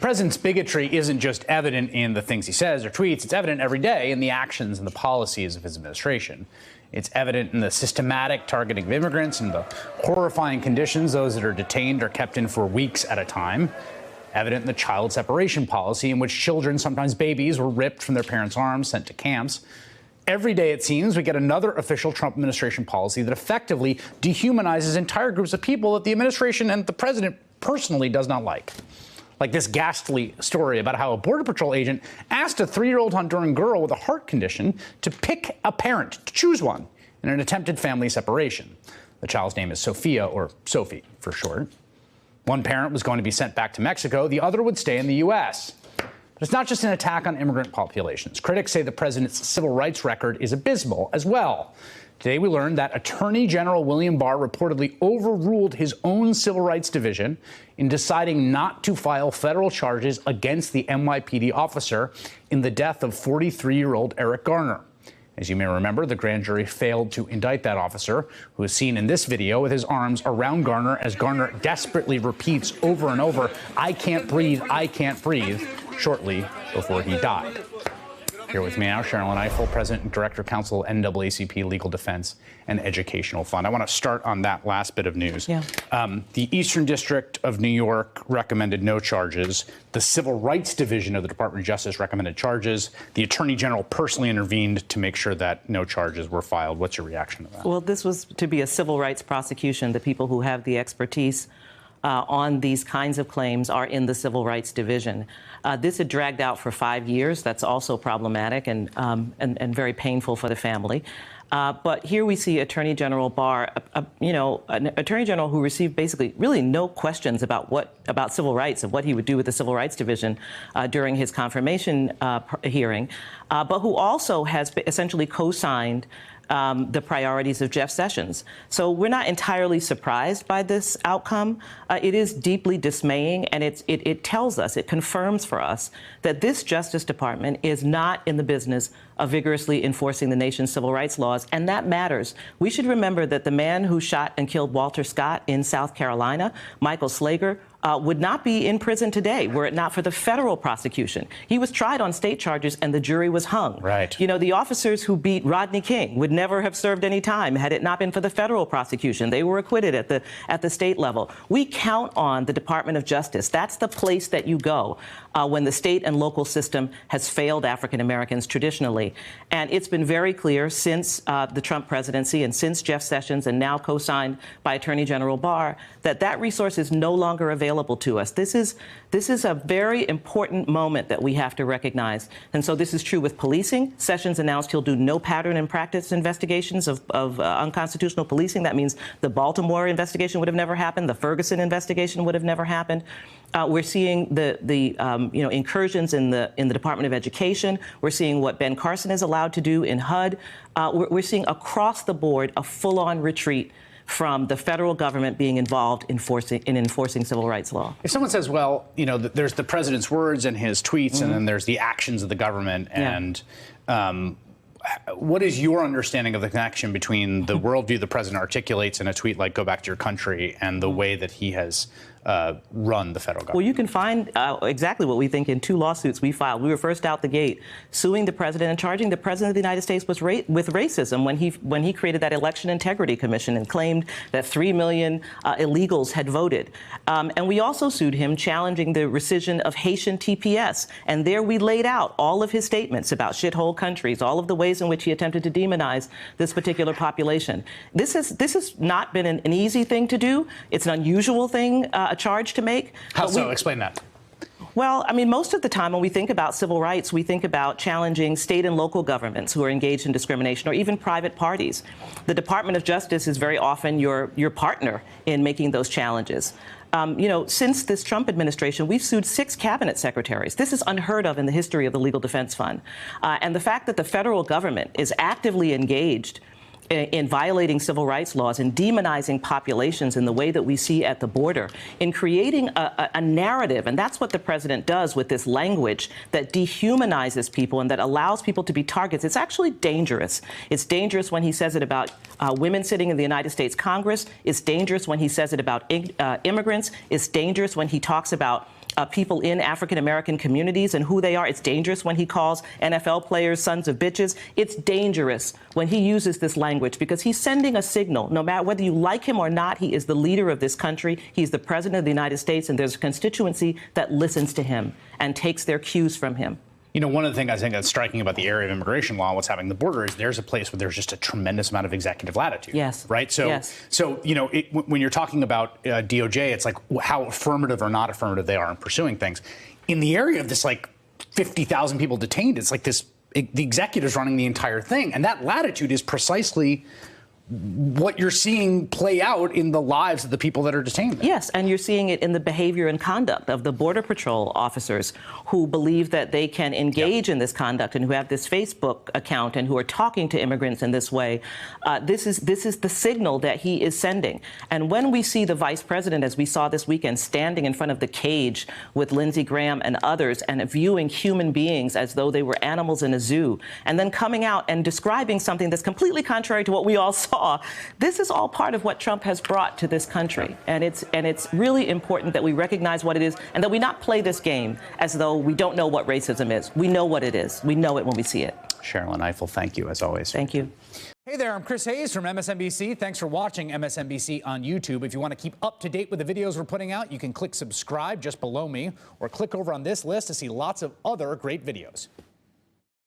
president's bigotry isn't just evident in the things he says or tweets. It's evident every day in the actions and the policies of his administration. It's evident in the systematic targeting of immigrants and the horrifying conditions those that are detained or kept in for weeks at a time. Evident in the child separation policy, in which children, sometimes babies, were ripped from their parents' arms, sent to camps. Every day, it seems, we get another official Trump administration policy that effectively dehumanizes entire groups of people that the administration and the president personally does not like this ghastly story about how a Border Patrol agent asked a 3-year-old Honduran girl with a heart condition to pick a parent, to choose one, in an attempted family separation. The child's name is Sophia, or Sophie for short. One parent was going to be sent back to Mexico. The other would stay in the U.S. But it's not just an attack on immigrant populations. Critics say the president's civil rights record is abysmal as well. Today, we learned that Attorney General William Barr reportedly overruled his own Civil Rights Division in deciding not to file federal charges against the NYPD officer in the death of 43-year-old Eric Garner. As you may remember, the grand jury failed to indict that officer, who is seen in this video with his arms around Garner as Garner desperately repeats over and over, "I can't breathe, I can't breathe," shortly before he died. Here with me now, Sherrilyn Ifill, President and Director Counsel, NAACP Legal Defense and Educational Fund. I want to start on that last bit of news. The Eastern District of New York recommended no charges. The Civil Rights Division of the Department of Justice recommended charges. The Attorney General personally intervened to make sure that no charges were filed. What's your reaction to that? Well, this was to be a civil rights prosecution. The people who have the expertise on these kinds of claims are in the Civil Rights Division. This had dragged out for 5 years. That's also problematic and very painful for the family. But here we see Attorney General Barr, an Attorney General who received basically really no questions about civil rights and what he would do with the Civil Rights Division during his confirmation hearing, but who also has essentially co-signed the priorities of Jeff Sessions. So we're not entirely surprised by this outcome. It is deeply dismaying, and it tells us, it confirms for us that this Justice Department is not in the business of vigorously enforcing the nation's civil rights laws, and that matters. We should remember that the man who shot and killed Walter Scott in South Carolina, Michael Slager, would not be in prison today were it not for the federal prosecution. He was tried on state charges and the jury was hung. Right. You know, the officers who beat Rodney King would never have served any time had it not been for the federal prosecution. They were acquitted at the state level. We count on the Department of Justice. That's the place that you go when the state and local system has failed African Americans traditionally. And it's been very clear since the Trump presidency and since Jeff Sessions and now co-signed by Attorney General Barr that resource is no longer available to us. This is a very important moment that we have to recognize. And so this is true with policing. Sessions announced he'll do no pattern and practice investigations of unconstitutional policing. That means the Baltimore investigation would have never happened. The Ferguson investigation would have never happened. We're seeing the incursions in the Department of Education. We're seeing what Ben Carson is allowed to do in HUD. We're seeing across the board a full-on retreat from the federal government being involved in enforcing civil rights law. If someone says, well, there's the president's words and his tweets, and then there's the actions of the government, and what is your understanding of the connection between the worldview the president articulates in a tweet like "Go back to your country" and the way that he has run the federal government? Well, you can find exactly what we think in 2 lawsuits we filed. We were first out the gate suing the president and charging the president of the United States with racism when he created that Election Integrity Commission and claimed that 3 million illegals had voted. And we also sued him challenging the rescission of Haitian TPS. And there we laid out all of his statements about shithole countries, all of the ways in which he attempted to demonize this particular population. This has not been an easy thing to do. It's an unusual thing, a charge to make. How so? Explain that. Well, I mean, most of the time when we think about civil rights, we think about challenging state and local governments who are engaged in discrimination, or even private parties. The Department of Justice is very often your partner in making those challenges. Since this Trump administration, we've sued 6 cabinet secretaries. This is unheard of in the history of the Legal Defense Fund. And the fact that the federal government is actively engaged in violating civil rights laws and demonizing populations in the way that we see at the border, in creating a narrative, and that's what the president does with this language that dehumanizes people and that allows people to be targets. It's actually dangerous. It's dangerous when he says it about women sitting in the United States Congress. It's dangerous when he says it about immigrants. It's dangerous when he talks about people in African-American communities and who they are. It's dangerous when he calls NFL players sons of bitches. It's dangerous when he uses this language because he's sending a signal. No matter whether you like him or not, he is the leader of this country. He's the president of the United States, and there's a constituency that listens to him and takes their cues from him. You know, one of the things I think that's striking about the area of immigration law, what's happening at the border, is there's a place where there's just a tremendous amount of executive latitude. Yes. Right? So, yes. So you know, when you're talking about DOJ, it's like how affirmative or not affirmative they are in pursuing things. In the area of this, like, 50,000 people detained, it's like this, the executive's running the entire thing. And that latitude is precisely what you're seeing play out in the lives of the people that are detained there. Yes, and you're seeing it in the behavior and conduct of the Border Patrol officers who believe that they can engage in this conduct and who have this Facebook account and who are talking to immigrants in this way. This is the signal that he is sending. And when we see the vice president, as we saw this weekend, standing in front of the cage with Lindsey Graham and others and viewing human beings as though they were animals in a zoo, and then coming out and describing something that's completely contrary to what we all saw, this is all part of what Trump has brought to this country. And it's really important that we recognize what it is and that we not play this game as though we don't know what racism is. We know what it is. We know it when we see it. Sherrilyn Ifill, thank you as always. Thank you. Hey there, I'm Chris Hayes from MSNBC. Thanks for watching MSNBC on YouTube. If you want to keep up to date with the videos we're putting out, you can click subscribe just below me or click over on this list to see lots of other great videos.